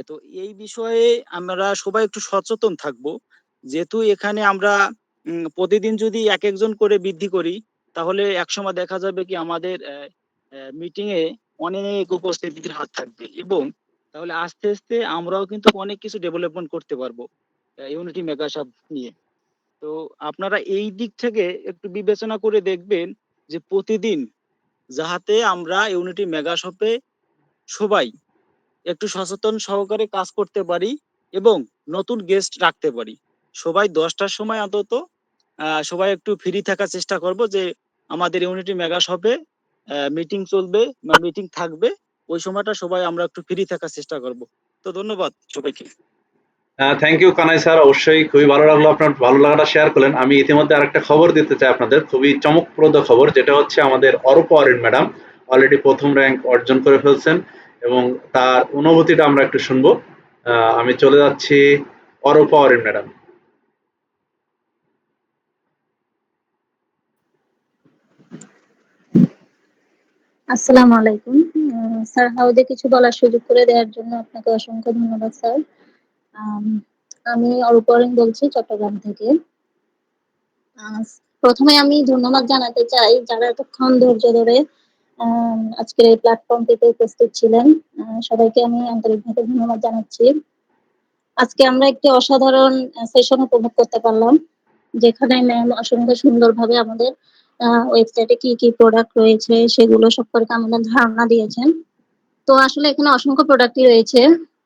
তো এই বিষয়ে আমরা সবাই একটু সচেতন থাকব, যেহেতু এখানে আমরা প্রতিদিন যদি এক একজন করে বৃদ্ধি করি, তাহলে একসময় দেখা যাবে কি আমাদের মিটিং এ অনেক উপস্থিতির হাত থাকবে, এবং তাহলে আস্তে আস্তে আমরাও কিন্তু অনেক কিছু ডেভেলপমেন্ট করতে পারবো ইউনিটি মেগাশপ নিয়ে। তো আপনারা এই দিক থেকে একটু বিবেচনা করে দেখবেন, যে প্রতিদিন যাহাতে আমরা ইউনিটি মেগাশপে সবাই একটু সচেতন সহকারে কাজ করতে পারি, এবং নতুন গেস্ট রাখতে পারি। সবাই 10টার সময় অন্তত সবাই একটু ফ্রি থাকার চেষ্টা করব, যে আমাদের ইউনিটি মেগা শপে মিটিং চলবে বা মিটিং থাকবে, ওই সময়টা সবাই আমরা একটু ফ্রি থাকার চেষ্টা করব। তো ধন্যবাদ সবাইকে। থ্যাংক ইউ কানাই স্যার, অবশ্যই খুবই ভালো লাগলো আপনার ভালো লাগাটা শেয়ার করলেন। আমি ইতিমধ্যে আরেকটা খবর দিতে চাই আপনাদের, খুবই চমকপ্রদ খবর, যেটা হচ্ছে আমাদের অরূপা অরিন ম্যাডাম অলরেডি প্রথম র্যাঙ্ক অর্জন করে ফেলছেন এবং তার অনুভূতিটা আমরা একটু শুনবো। আমি চলে যাচ্ছি অরূপা অরিন ম্যাডাম। আসসালামু আলাইকুম স্যার, হাউজে কিছু বলার সুযোগ করে দেওয়ার জন্য আপনাকে অসংখ্য ধন্যবাদ স্যার। আমি অরূপা অরিন বলছি চট্টগ্রাম থেকে। আহ, প্রথমে আমি ধন্যবাদ জানাতে চাই যারা এতক্ষণ ধৈর্য ধরে আজকের এই প্ল্যাটফর্মটিতে উপস্থিত ছিলেন। সবাইকে আমি আন্তরিকভাবে ধন্যবাদ জানাচ্ছি। আজকে আমরা একটি অসাধারণ সেশন উপভোগ করতে পারলাম, যেখানে ম্যাম অসংখ্য সুন্দরভাবে আমাদের ওয়েবসাইটে কি কি প্রোডাক্ট রয়েছে সেগুলো সম্পর্কে আমাদের ধারণা দিয়েছেন। তো আসলে এখানে অসংখ্য প্রোডাক্টই রয়েছে।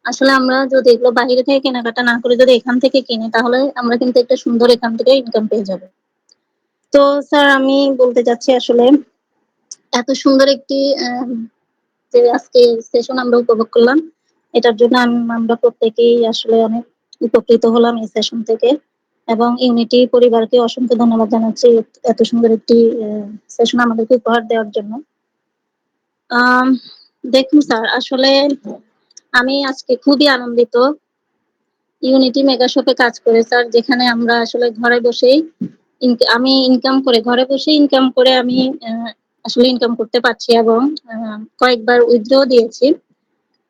আসলে আমরা যদি এগুলো বাইরে থেকে কেনাকাটা না করে যদি এখান থেকে কিনি, তাহলে আমরা কিন্তু একটা সুন্দর এখান থেকে ইনকাম পেয়ে যাবো। তো স্যার, আমি বলতে চাচ্ছি আসলে এত সুন্দর একটি যে আজকে সেশন আমরা উপভোগ করলাম, এটার জন্য আমরা প্রত্যেকেই আসলে অনেক উপকৃত হলাম এই সেশন থেকে, এবং ইউনিটি পরিবারকে অসংখ্য ধন্যবাদ জানাচ্ছি এত সুন্দর একটি সেশন আমাদেরকে উপহার দেওয়ার জন্য। দেখুন স্যার, আসলে আমি আজকে খুবই আনন্দিত ইউনিটি মেগা শপে কাজ করে স্যার, যেখানে আমরা আসলে ঘরে বসেই আমি ঘরে বসে ইনকাম করে আমি আসলে ইনকাম করতে পারছি, এবং কয়েকবার উইথড্র দিয়েছি,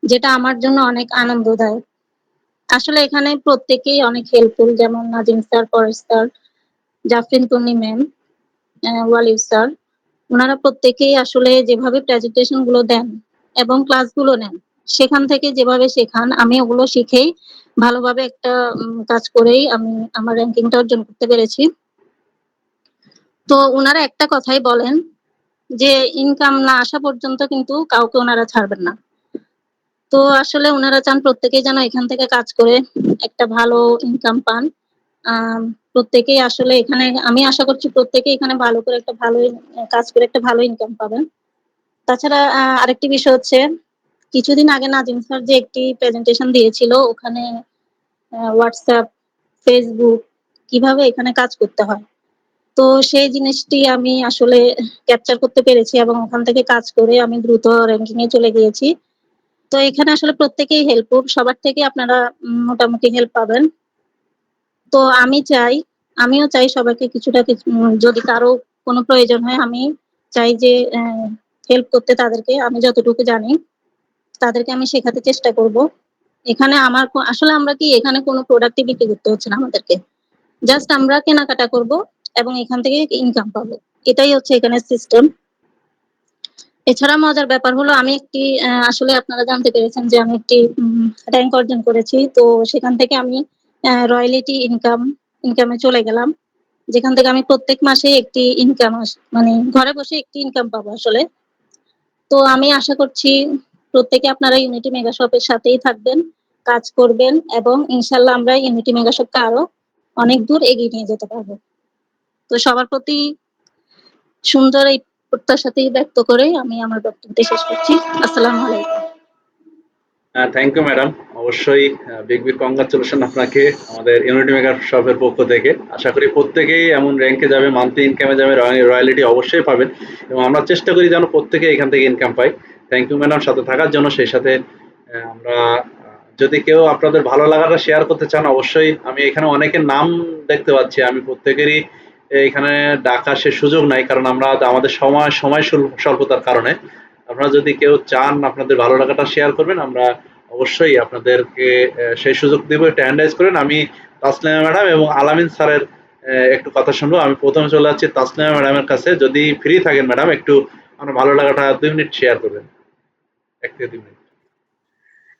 যেটা আমার জন্য অনেক আনন্দদায়ক। আসলে এখানে প্রত্যেকেই অনেক হেল্পফুল, যেমন নাজিম স্যার, পরেশ স্যার, জাফরিন তন্নি ম্যাম, ওয়ালিদ স্যার, ওনারা প্রত্যেকেই আসলে যেভাবে প্রেজেন্টেশন গুলো দেন এবং ক্লাসগুলো নেন, সেখান থেকে যেভাবে শেখান, আমি ওগুলো শিখেই ভালোভাবে একটা কাজ করেই আমি আমার র্যাঙ্কিংটা অর্জন করতে পেরেছি। তো ওনারা একটা কথাই বলেন যে ইনকাম না আসা পর্যন্ত কিন্তু কাউকে ওনারা ছাড়বেন না। তো আসলে ওনারা চান প্রত্যেকেই যেন এখান থেকে কাজ করে একটা ভালো ইনকাম পান। প্রত্যেকেই আসলে এখানে, আমি আশা করছি প্রত্যেকেই এখানে ভালো করে একটা ভালো কাজ করে একটা ভালো ইনকাম পাবেন। তাছাড়া আরেকটি বিষয় হচ্ছে, কিছুদিন আগে নাজিম স্যার যে একটি প্রেজেন্টেশন দিয়েছিল, ওখানে হোয়াটসঅ্যাপ, ফেসবুক কিভাবে এখানে কাজ করতে হয়, তো সেই জিনিসটি আমি আসলে ক্যাপচার করতে পেরেছি, এবং ওখান থেকে কাজ করে আমি দ্রুত র্যাঙ্কিং এ চলে গিয়েছি। তো এখানে আসলে প্রত্যেকেই হেল্পফুল, সবার থেকে আপনারা মোটামুটি হেল্প পাবেন। তো আমিও চাই সবাইকে কিছুটা কিছু, যদি কারো কোনো প্রয়োজন হয়, আমি চাই যে হেল্প করতে তাদেরকে, আমি যতটুকু জানি তাদেরকে আমি শেখাতে চেষ্টা করব। এখানে আসলে আমরা কি এখানে কোনো প্রোডাক্টই বিক্রি করতে হচ্ছে না আমাদেরকে, জাস্ট আমরা কেনাকাটা করব এবং এখান থেকে ইনকাম পাবো, এটাই হচ্ছে এখানে সিস্টেম। এছাড়া মজার ব্যাপার হলো, আমি একটি আসলে আপনারা জানতে পেরেছেন যে আমি একটি র্যাঙ্ক অর্জন করেছি, তো সেখান থেকে আমি রয়্যালিটি ইনকামে চলে গেলাম, যেখান থেকে আমি প্রত্যেক মাসে একটি ইনকাম, মানে ঘরে বসে একটি ইনকাম পাবো আসলে। তো আমি আশা করছি প্রত্যেকে আপনারা ইউনিটি মেগা শপের সাথেই থাকবেন, কাজ করবেন, এবং ইনশাল্লাহ আমরা ইউনিটি মেগা শপকে আরো অনেক দূর এগিয়ে নিয়ে যেতে পারবো। তো সবার প্রতি সুন্দর এই প্রত্যাশাতেই ব্যক্ত করে আমি আমার বক্তব্য শেষ করছি। আসসালামু আলাইকুম। Thank you madam. অবশ্যই বিগ বিগ কংগ্রাচুলেশন আপনাকে আমাদের ইউনিটি মেকার শপের পক্ষ থেকে। আশা করি প্রত্যেকেই এমন র্যাঙ্কে যাবে, মান্থলি ইনকামে যাবে, রয়্যালিটি অবশ্যই পাবেন, এবং আমরা চেষ্টা করি যেন প্রত্যেকে এখান থেকে ইনকাম পাই। থ্যাংক ইউ ম্যাডাম সাথে থাকার জন্য। সেই সাথে আমরা যদি কেউ আপনাদের ভালো লাগাটা শেয়ার করতে চান, অবশ্যই আমি এখানে অনেকের নাম দেখতে পাচ্ছি, আমি প্রত্যেকেরই এখানে ডাকার সে সুযোগ নাই, কারণ আমরা আমাদের সময় স্বল্পতার কারণে। আপনারা যদি কেউ চান আপনাদের ভালো লাগাটা শেয়ার করবেন, আমরা অবশ্যই আপনাদেরকে সেই সুযোগ দেব। একটু হ্যান্ড রাইজ করেন। আমি তাসলিমা ম্যাডাম এবং আলামিন স্যারের একটু কথা শুনবো। আমি প্রথমে চলে যাচ্ছি তাসলিমা ম্যাডামের কাছে। যদি ফ্রি থাকেন ম্যাডাম, একটু আপনার ভালো লাগাটা 2 মিনিট শেয়ার করবেন। 1 থেকে 2 মিনিট।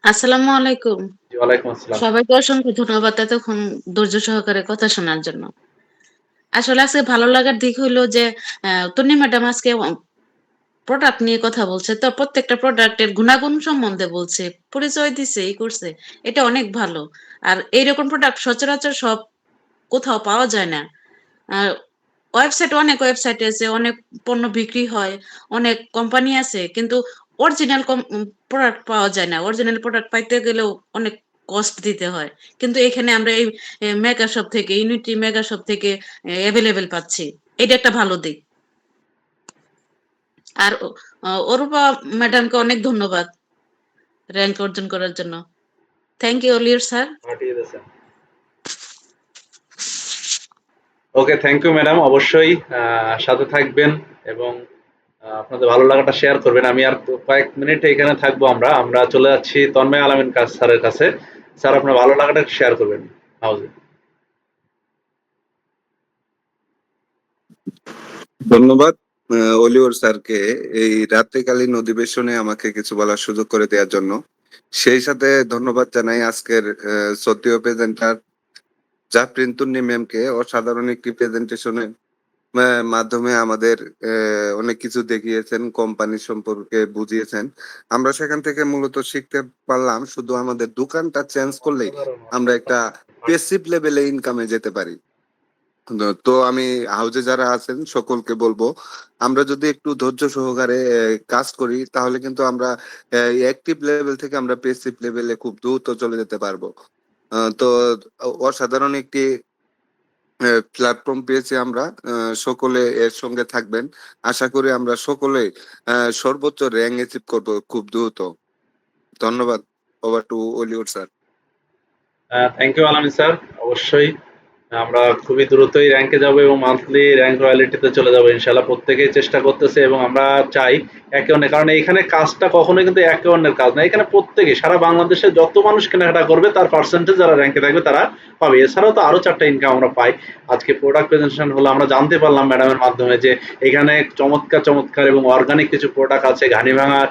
আসসালামু আলাইকুম। জি, ওয়ালাইকুম আসসালাম। সবাইকে অসংখ্য ধন্যবাদ এতক্ষণ ধৈর্য সহকারে কথা শোনার জন্য। আসলে আজকে ভালো লাগার দিক হইলো যে তন্নি ম্যাডাম আজকে প্রোডাক্ট নিয়ে কথা বলছে, তো প্রত্যেকটা প্রোডাক্টের গুণাগুণ সম্বন্ধে বলছে, পরিচয় দিছে, এই করছে, এটা অনেক ভালো। আর এইরকম প্রোডাক্ট সচরাচর সব কোথাও পাওয়া যায় না। আর অনেক ওয়েবসাইট আছে, অনেক পণ্য বিক্রি হয়, অনেক কোম্পানি আছে, কিন্তু অরিজিনাল প্রোডাক্ট পাওয়া যায় না। অরিজিনাল প্রোডাক্ট পাইতে গেলেও অনেক কস্ট দিতে হয়, কিন্তু এখানে আমরা এই মেগা শপ থেকে, ইউনিটি মেগা শপ থেকে অ্যাভেলেবেল পাচ্ছি। এটা একটা ভালো দিক। আর অরূপা ম্যাডামকে অনেক ধন্যবাদ র্যাঙ্ক অর্জন করার জন্য। থ্যাংক ইউ অলির স্যার। পাঠিয়ে দিয়েছেন। ওকে, থ্যাংক ইউ ম্যাডাম। অবশ্যই সাথে থাকবেন এবং আপনাদের ভালো লাগাটা শেয়ার করবেন। আমি আর কয়েক মিনিট এখানে থাকবো। আমরা চলে যাচ্ছি তন্ময় আলামিন স্যারের কাছে। স্যার, আপনার ভালো লাগাটা শেয়ার করবেন হাউজে। ধন্যবাদ অলিওর স্যারকে এই রাত্রিকালীন অধিবেশনে আমাকে কিছু বলার সুযোগ করে দেওয়ার জন্য। সেই সাথে ধন্যবাদ জানাই আজকের শ্রদ্ধেয় প্রেজেন্টার জাফরিন তুন্নি ম্যামকে। অসাধারণ একটি প্রেজেন্টেশনের মাধ্যমে আমাদের অনেক কিছু দেখিয়েছেন, কোম্পানি সম্পর্কে বুঝিয়েছেন। আমরা সেখান থেকে মূলত শিখতে পারলাম শুধু আমাদের দোকানটা চেঞ্জ করলেই আমরা একটা পেসিভ লেভেলে ইনকামে যেতে পারি। তো আমি হাউজে যারা আছেন সকলকে বলবো, আমরা যদি একটু ধৈর্য সহকারে কাজ করি তাহলে কিন্তু আমরা অ্যাক্টিভ লেভেল থেকে আমরা পেসিভ লেভেলে খুব দ্রুত চলে যেতে পারবো। তো অসাধারণ একটি প্ল্যাটফর্ম পেয়েছি আমরা, সকলে এর সঙ্গে থাকবেন। আশা করি আমরা সকলে সর্বোচ্চ র্যাঙ্ক অ্যাচিভ করবো খুব দ্রুত। ধন্যবাদ। ওভার টু অলিউড sir. Thank you Alamin sir. অবশ্যই আমরা খুবই দ্রুতই র্যাঙ্কে যাব এবং মান্থলি র্যাঙ্ক রয়্যালিটিতে চলে যাব ইনশাল্লাহ। প্রত্যেকেই চেষ্টা করতেছে এবং আমরা চাই একে অন্যের, কারণ এইখানে কাজটা কখনোই কিন্তু একে অন্যের কাজ না, এখানে প্রত্যেকে সারা বাংলাদেশে যত মানুষ কেনাকাটা করবে তার পার্সেন্টেজ যারা র্যাঙ্কে থাকবে তারা পাবে। এছাড়াও তো আরো 4টা ইনকাম আমরা পাই। আজকে প্রোডাক্ট প্রেজেন্টেশন হলো, আমরা জানতে পারলাম ম্যাডামের মাধ্যমে যে এখানে চমৎকার চমৎকার এবং অর্গানিক কিছু প্রোডাক্ট আছে, ঘানি ভাঙার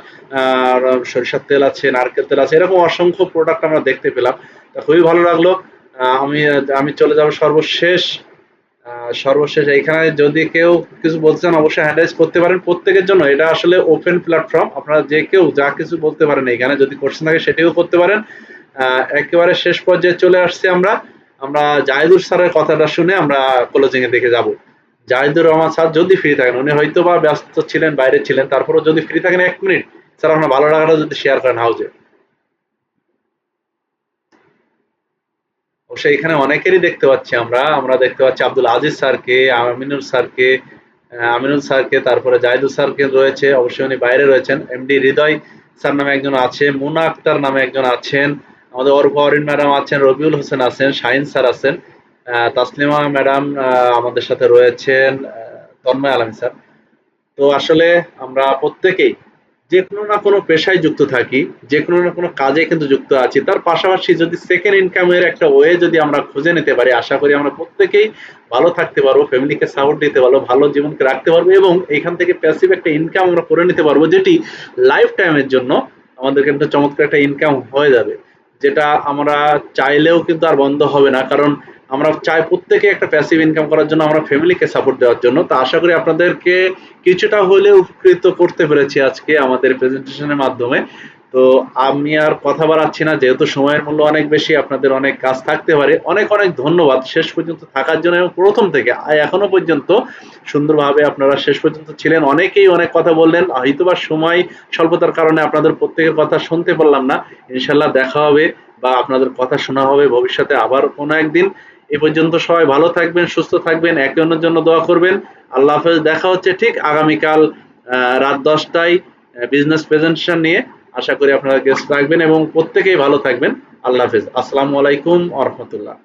সরিষার তেল আছে, নারকেল তেল আছে, এরকম অসংখ্য প্রোডাক্ট আমরা দেখতে পেলাম। তা খুবই ভালো লাগলো। আমি আমি চলে যাব সর্বশেষ এইখানে যদি কেউ কিছু বলতে চান অবশ্যই হ্যান্ড রাইজ করতে পারেন। প্রত্যেকের জন্য এটা আসলে ওপেন প্ল্যাটফর্ম, আপনারা যে কেউ যা কিছু বলতে পারেন, এখানে যদি কোশ্চেন থাকে সেটিও করতে পারেন। একেবারে শেষ পর্যায়ে চলে আসছি আমরা। আমরা জাহিদুর স্যারের কথাটা শুনে আমরা ক্লোজিং এর দিকে যাব। জাহিদুর রহমান স্যার যদি ফ্রি থাকেন, উনি হয়তো বা ব্যস্ত ছিলেন, বাইরে ছিলেন, তারপরেও যদি ফ্রি থাকেন 1 মিনিট স্যার আপনার ভালো লাগাটা যদি শেয়ার করেন হাউজে। অবশ্যই এখানে অনেকেরই দেখতে পাচ্ছি আমরা দেখতে পাচ্ছি আব্দুল আজিজ স্যারকে, আমিনুল স্যারকে, তারপরে জাহিদুল স্যারকে রয়েছে, অবশ্যই উনি বাইরে রয়েছেন। এমডি হৃদয় স্যার নামে একজন আছে, মুনা আক্তার নামে একজন আছেন, আমাদের অরূপা অরিন ম্যাডাম আছেন, রবিউল হোসেন আছেন, শাহিন স্যার আছেন, তাসলিমা ম্যাডাম আমাদের সাথে রয়েছেন, তন্ময় আলম স্যার। তো আসলে আমরা প্রত্যেকেই যে কোনো না কোনো পেশায় যুক্ত থাকি, যে কোনো না কোনো কাজে কিন্তু যুক্ত আছি। তার পাশাপাশি যদি সেকেন্ড ইনকামের একটা ওয়ে যদি আমরা খুঁজে নিতে পারি, আশা করি আমরা প্রত্যেকেই ভালো থাকতে পারবো, ফ্যামিলিকে সাপোর্ট দিতে পারবো, ভালো জীবনকে রাখতে পারবো এবং এখান থেকে প্যাসিভ একটা ইনকাম আমরা করে নিতে পারবো, যেটি লাইফ টাইমের জন্য আমাদের কিন্তু চমৎকার একটা ইনকাম হয়ে যাবে, যেটা আমরা চাইলেও কিন্তু আর বন্ধ হবে না। কারণ আমরা চাই প্রত্যেকে একটা প্যাসিভ ইনকাম করার জন্য, আমরা ফ্যামিলিকে সাপোর্ট দেওয়ার জন্য। তো আশা করি আপনাদেরকে কিছুটা হলেও উপকৃত করতে পেরেছি আজকে আমাদের প্রেজেন্টেশনের মাধ্যমে। তো আমি আর কথা বাড়াচ্ছি না, যেহেতু সময়ের মূল্য অনেক বেশি, আপনাদের অনেক কাজ থাকতে পারে। অনেক অনেক ধন্যবাদ শেষ পর্যন্ত থাকার জন্য এবং প্রথম থেকে এখনো পর্যন্ত সুন্দরভাবে আপনারা শেষ পর্যন্ত ছিলেন। অনেকেই অনেক কথা বললেন, হয়তোবা সময় স্বল্পতার কারণে আপনাদের প্রত্যেকের কথা শুনতে পারলাম না। ইনশাল্লাহ দেখা হবে বা আপনাদের কথা শোনা হবে ভবিষ্যতে আবার কোনো একদিন। এ পর্যন্ত সবাই ভালো থাকবেন, সুস্থ থাকবেন, একে অন্যের জন্য দোয়া করবেন। আল্লাহ হাফেজ। দেখা হচ্ছে ঠিক আগামীকাল রাত 10টায় বিজনেস প্রেজেন্টেশন নিয়ে। আশা করি আপনারা গেস্ট থাকবেন এবং প্রত্যেকেই ভালো থাকবেন। আল্লাহ হাফেজ। আসসালামু আলাইকুম ওয়া রাহমাতুল্লাহ।